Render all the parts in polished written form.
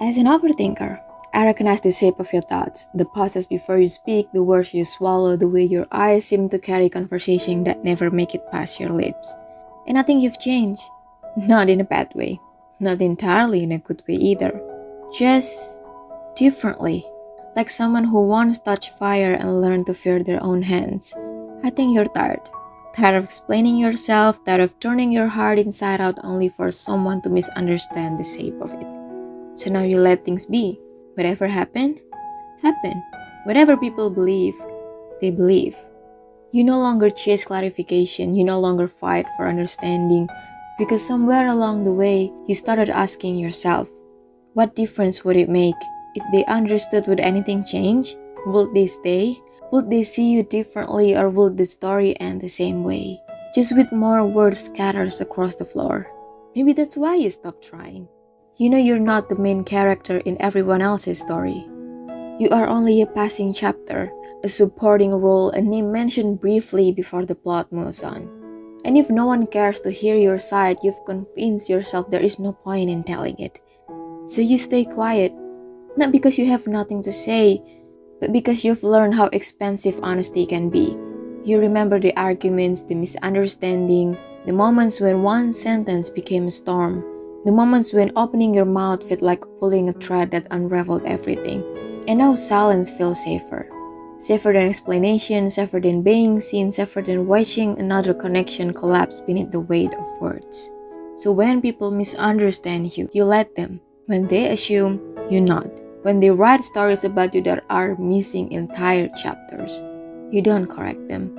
As an overthinker, I recognize the shape of your thoughts, the pauses before you speak, the words you swallow, the way your eyes seem to carry conversation that never make it past your lips. And I think you've changed. Not in a bad way. Not entirely in a good way either. Just differently. Like someone who once touched fire and learned to fear their own hands. I think you're tired. Tired of explaining yourself, tired of turning your heart inside out only for someone to misunderstand the shape of it. So now you let things be. Whatever happened, happened. Whatever people believe, they believe. You no longer chase clarification, you no longer fight for understanding, because somewhere along the way, you started asking yourself, what difference would it make? If they understood, would anything change? Would they stay? Would they see you differently, or would the story end the same way? Just with more words scattered across the floor. Maybe that's why you stopped trying. You know you're not the main character in everyone else's story. You are only a passing chapter, a supporting role, a name mentioned briefly before the plot moves on. And if no one cares to hear your side, you've convinced yourself there is no point in telling it. So you stay quiet, not because you have nothing to say, but because you've learned how expensive honesty can be. You remember the arguments, the misunderstanding, the moments when one sentence became a storm, the moments when opening your mouth felt like pulling a thread that unraveled everything. And now silence feels safer. Safer than explanation, safer than being seen, safer than watching another connection collapse beneath the weight of words. So when people misunderstand you, you let them. When they assume, you nod. When they write stories about you that are missing entire chapters, you don't correct them.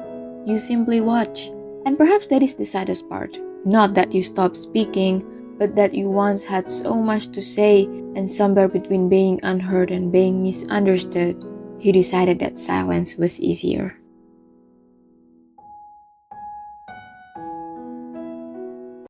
You simply watch. And perhaps that is the saddest part. Not that you stopped speaking, but that you once had so much to say, and somewhere between being unheard and being misunderstood, you decided that silence was easier.